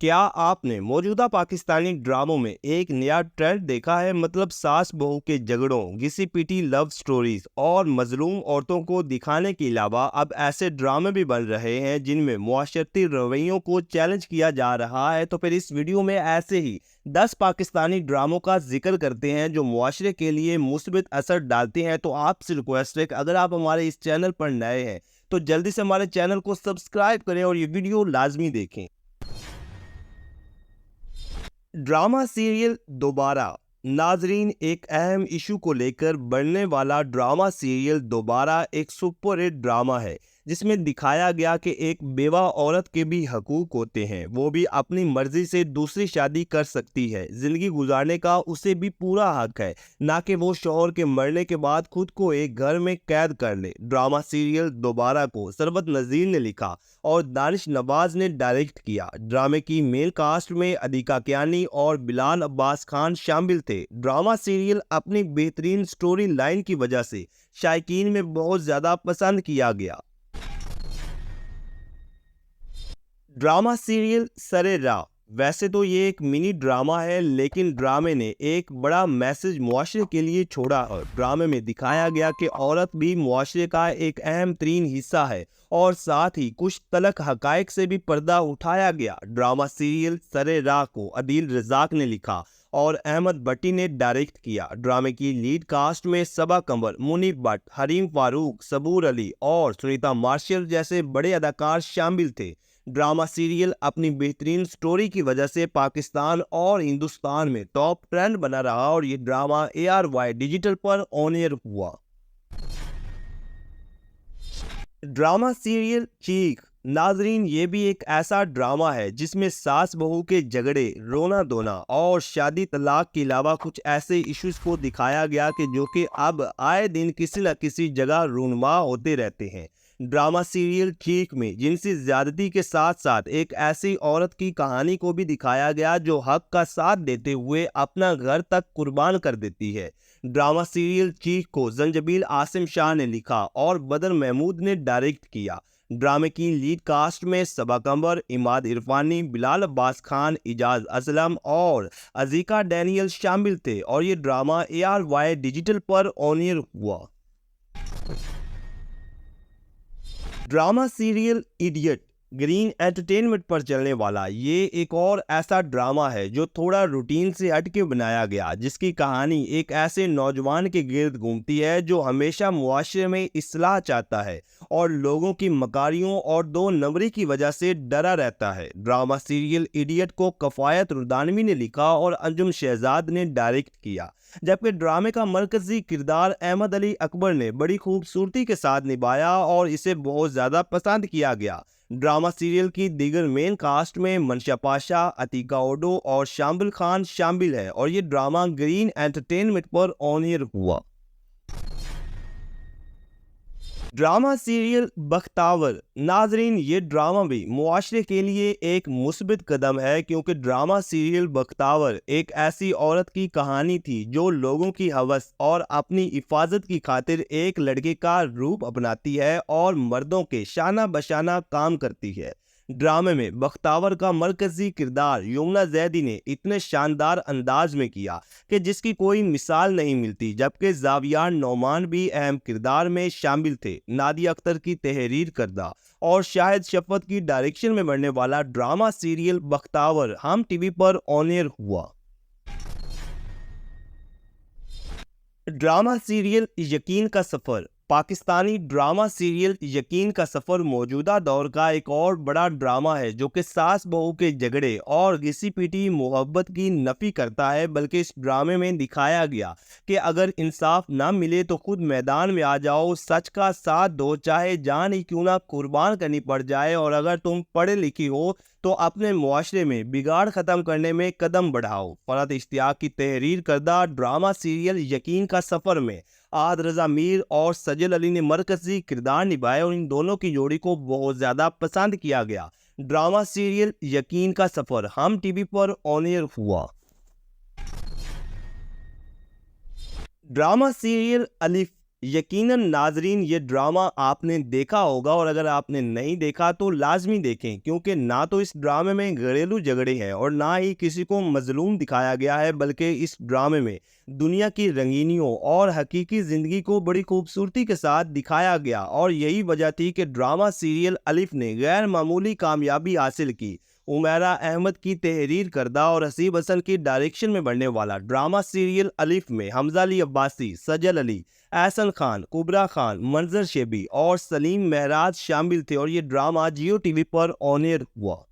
क्या आपने मौजूदा पाकिस्तानी ड्रामों में एक नया ट्रेंड देखा है? मतलब सास बहू के झगड़ों, घिसी-पिटी लव स्टोरीज और मजलूम औरतों को दिखाने के अलावा अब ऐसे ड्रामे भी बन रहे हैं जिनमें मुआशरती रवैयों को चैलेंज किया जा रहा है। तो फिर इस वीडियो में ऐसे ही 10 पाकिस्तानी ड्रामों का जिक्र करते हैं जो मुआशरे के लिए मुस्बित असर डालते हैं। तो आपसे रिक्वेस्ट है कि अगर आप हमारे इस चैनल पर नए हैं तो जल्दी से हमारे चैनल को सब्सक्राइब करें और ये वीडियो लाजमी देखें। ड्रामा सीरियल दोबारा। नाजरीन, एक अहम इशू को लेकर बनने वाला ड्रामा सीरियल दोबारा एक सुपरहिट ड्रामा है जिसमें दिखाया गया कि एक बेवा औरत के भी हकूक होते हैं। वो भी अपनी मर्जी से दूसरी शादी कर सकती है, जिंदगी गुजारने का उसे भी पूरा हक है, ना कि वो शौहर के मरने के बाद खुद को एक घर में कैद कर ले। ड्रामा सीरियल दोबारा को सरबत नज़ीर ने लिखा और दानिश नवाज ने डायरेक्ट किया। ड्रामे की मेन कास्ट में अदीका कियानी और बिलाल अब्बास खान शामिल थे। ड्रामा सीरियल अपनी बेहतरीन स्टोरी लाइन की वजह से शायकीन में बहुत ज्यादा पसंद किया गया। ड्रामा सीरियल सरे राह। वैसे तो ये एक मिनी ड्रामा है लेकिन ड्रामे ने एक बड़ा मैसेज मुआशरे के लिए छोड़ा और ड्रामे में दिखाया गया कि औरत भी मुआशरे का एक अहम तरीन हिस्सा है और साथ ही कुछ तलख हकायक से भी पर्दा उठाया गया। ड्रामा सीरियल सरे राह को अदील रजाक ने लिखा और अहमद भट्टी ने डायरेक्ट किया। ड्रामे की लीड कास्ट में सबा कंवर, मुनीब भट्ट, हरीम फारूक, सबूर अली और सुनीता मार्शल जैसे बड़े अदाकार शामिल थे। ड्रामा सीरियल अपनी बेहतरीन स्टोरी की वजह से पाकिस्तान और हिंदुस्तान में टॉप ट्रेंड बना रहा और ये ड्रामा ARY डिजिटल पर ऑन एयर हुआ। ड्रामा सीरियल चीख। नाजरीन, ये भी एक ऐसा ड्रामा है जिसमें सास बहू के झगड़े, रोना धोना और शादी तलाक के अलावा कुछ ऐसे इश्यूज को दिखाया गया कि जो कि अब आए दिन किसी न किसी जगह रूनुमा होते रहते हैं। ड्रामा सीरियल चीख में जिनसी ज्यादती के साथ साथ एक ऐसी औरत की कहानी को भी दिखाया गया जो हक का साथ देते हुए अपना घर तक कुर्बान कर देती है। ड्रामा सीरियल चीख को जंजबील आसिम शाह ने लिखा और बदर महमूद ने डायरेक्ट किया। ड्रामे की लीड कास्ट में सबा कंवर, इमाद इरफानी, बिलाल अब्बास खान, इजाज असलम और अजीका डैनियल शामिल थे और ये ड्रामा ARY डिजिटल पर ऑन एयर हुआ। Drama serial idiot. Green entertainment पर चलने वाला ये एक और ऐसा ड्रामा है जो थोड़ा रूटीन से हट के बनाया गया, जिसकी कहानी एक ऐसे नौजवान के गिर्द घूमती है जो हमेशा मुआशरे में इस्लाह चाहता है और लोगों की मकारियों और दो नंबरी की वजह से डरा रहता है। ड्रामा सीरियल इडियट को कफायत रुदानवी ने लिखा और अंजुम शहजाद ने डायरेक्ट किया, जबकि ड्रामे का मरकजी किरदार अहमद अली अकबर ने बड़ी खूबसूरती के साथ निभाया और इसे बहुत ज़्यादा पसंद किया गया। ड्रामा सीरियल की दीगर मेन कास्ट में मनशा पाशा, अतीका ओडो और शामिल खान शामिल है और ये ड्रामा ग्रीन एंटरटेनमेंट पर ऑन एयर हुआ। Drama serial Bakhtawar. नाजरीन, ये ड्रामा भी मुआशरे के लिए एक मुस्बित कदम है क्योंकि ड्रामा सीरियल बख्तावर एक ऐसी औरत की कहानी थी जो लोगों की हवस और अपनी हिफाजत की खातिर एक लड़के का रूप अपनाती है और मर्दों के शाना बशाना काम करती है। ड्रामे में बख्तावर का मरकजी किरदार यमुना जैदी ने इतने शानदार अंदाज में किया कि जिसकी कोई मिसाल नहीं मिलती, जबकि जावियान नौमान भी अहम किरदार में शामिल थे। नादिया अख्तर की तहरीर करदा और शाहिद शफत की डायरेक्शन में बनने वाला ड्रामा सीरियल बख्तावर हम टीवी पर ऑन एयर हुआ। ड्रामा सीरियल यकीन का सफ़र। पाकिस्तानी ड्रामा सीरियल यकीन का सफ़र मौजूदा दौर का एक और बड़ा ड्रामा है जो कि सास बहू के झगड़े और घिसी पिटी मोहब्बत की नफ़ी करता है। बल्कि इस ड्रामे में दिखाया गया कि अगर इंसाफ ना मिले तो खुद मैदान में आ जाओ, सच का साथ दो, चाहे जान ही क्यों ना कुर्बान करनी पड़ जाए, और अगर तुम पढ़े लिखी हो तो अपने मुआशरे में बिगाड़ ख़त्म करने में कदम बढ़ाओ। फरहत इश्तियाक की तहरीर करदा ड्रामा सीरियल यकीन का सफ़र में आद रज़ा मीर और सजल अली ने मरकजी किरदार निभाए और इन दोनों की जोड़ी को बहुत ज़्यादा पसंद किया गया। ड्रामा सीरियल यकीन का सफ़र हम टीवी पर ऑन एयर हुआ। ड्रामा सीरियल अलिफ। यकीनन नाजरीन ये ड्रामा आपने देखा होगा, और अगर आपने नहीं देखा तो लाजमी देखें, क्योंकि ना तो इस ड्रामे में घरेलू झगड़े हैं और ना ही किसी को मजलूम दिखाया गया है, बल्कि इस ड्रामे में दुनिया की रंगीनियों और हकीकी ज़िंदगी को बड़ी खूबसूरती के साथ दिखाया गया। और यही वजह थी कि ड्रामा सीरियल अलिफ ने गैर मामूली कामयाबी हासिल की। उमैरा अहमद की तहरीर करदा और हसीब हसन की डायरेक्शन में बनने वाला ड्रामा सीरियल अलिफ में हमजा अली अब्बासी, सजल अली, एहसन खान, कुबरा खान, मंजर शेबी और सलीम महराज शामिल थे, और ये ड्रामा जियो टीवी पर ऑन एयर हुआ।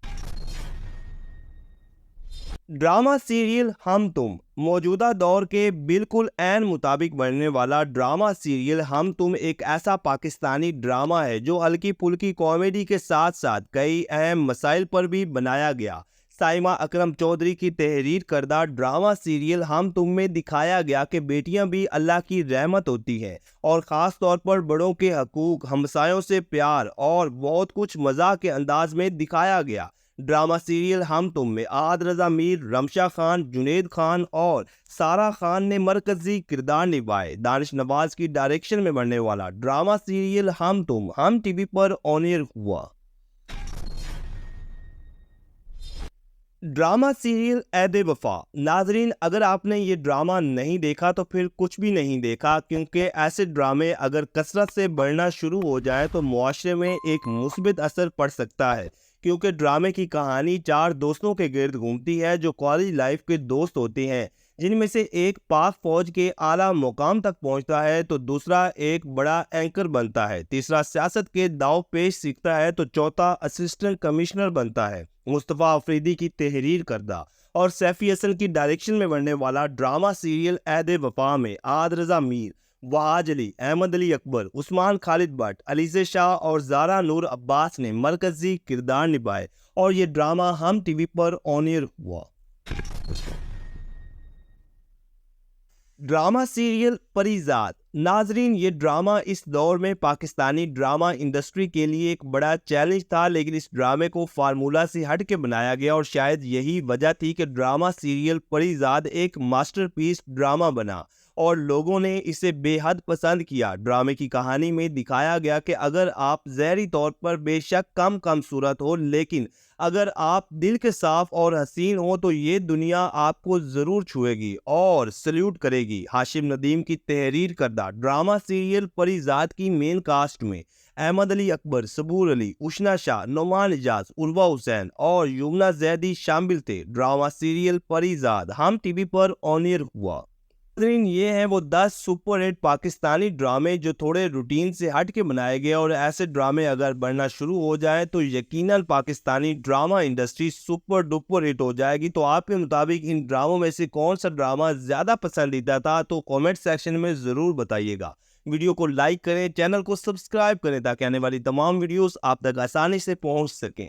ड्रामा सीरियल हम तुम मौजूदा दौर के बिल्कुल ऐन मुताबिक बनने वाला ड्रामा सीरियल हम तुम एक ऐसा पाकिस्तानी ड्रामा है जो हल्की फुल्की कॉमेडी के साथ साथ कई अहम मसाइल पर भी बनाया गया। साइमा अकरम चौधरी की तहरीर करदा ड्रामा सीरियल हम तुम में दिखाया गया कि बेटियां भी अल्लाह की रहमत होती हैं, और ख़ास तौर पर बड़ों के हकूक, हमसायों से प्यार और बहुत कुछ मज़ाक के अंदाज में दिखाया गया। ड्रामा सीरियल हम तुम में आद रजा मीर, रमशा खान, जुनेद खान और सारा खान ने मरकजी किरदार निभाए। दानिश नवाज की डायरेक्शन में बनने वाला ड्रामा सीरियल हम तुम हम टीवी पर ऑन एयर हुआ। ड्रामा सीरियल ऐदे वफा। नाजरीन, अगर आपने ये ड्रामा नहीं देखा तो फिर कुछ भी नहीं देखा, क्योंकि ऐसे ड्रामे अगर कसरत से बढ़ना शुरू हो जाए तो मुआशरे में एक मुस्बित असर पड़ सकता है, क्योंकि ड्रामे की कहानी चार दोस्तों के गिर्द घूमती है जो कॉलेज लाइफ के दोस्त होते हैं, जिनमें से एक पाक फौज के आला मुकाम तक पहुंचता है तो दूसरा एक बड़ा एंकर बनता है, तीसरा सियासत के दाव पेश सीखता है तो चौथा असिस्टेंट कमिश्नर बनता है। मुस्तफ़ा अफरीदी की तहरीर करदा और सैफी हसन की डायरेक्शन में बनने वाला ड्रामा सीरियल ऐदे वफा में आद रजा मीर, वहाज अली, अहमद अली अकबर, उस्मान खालिद भट्ट, अलीज़े शाह और ज़ारा नूर अब्बास ने मरकजी किरदार निभाए, और ये ड्रामा हम टीवी पर ऑन एयर हुआ। Drama serial Parizaad. नाजरीन, ये ड्रामा इस दौर में पाकिस्तानी ड्रामा इंडस्ट्री के लिए एक बड़ा चैलेंज था, लेकिन इस ड्रामे को फार्मूला से हट के बनाया गया, और शायद यही वजह थी कि ड्रामा सीरियल परीजाद एक मास्टरपीस ड्रामा बना और लोगों ने इसे बेहद पसंद किया। ड्रामे की कहानी में दिखाया गया कि अगर आप ज़हरी तौर पर बेशक कम सूरत हो, लेकिन अगर आप दिल के साफ और हसीन हो तो ये दुनिया आपको ज़रूर छुएगी और सल्यूट करेगी। हाशिम नदीम की तहरीर करदा ड्रामा सीरियल परीजाद की मेन कास्ट में अहमद अली अकबर, सबूर अली, उशना शाह, नोमान इजाज, उर्वा हुसैन और युमना जैदी शामिल थे। ड्रामा सीरियल परीजाद हम टीवी पर ऑन एयर हुआ। ये हैं वो 10 सुपरहिट पाकिस्तानी ड्रामे जो थोड़े रूटीन से हट के बनाए गए, और ऐसे ड्रामे अगर बनना शुरू हो जाए तो यकीनन Pakistani drama industry super duper hit हो जाएगी। तो आपके मुताबिक इन ड्रामों में से कौन सा ड्रामा ज़्यादा पसंदीदा था, तो कमेंट सेक्शन में ज़रूर बताइएगा। वीडियो को लाइक करें, चैनल को सब्सक्राइब करें ताकि आने वाली तमाम वीडियोस आप तक आसानी से पहुंच सकें।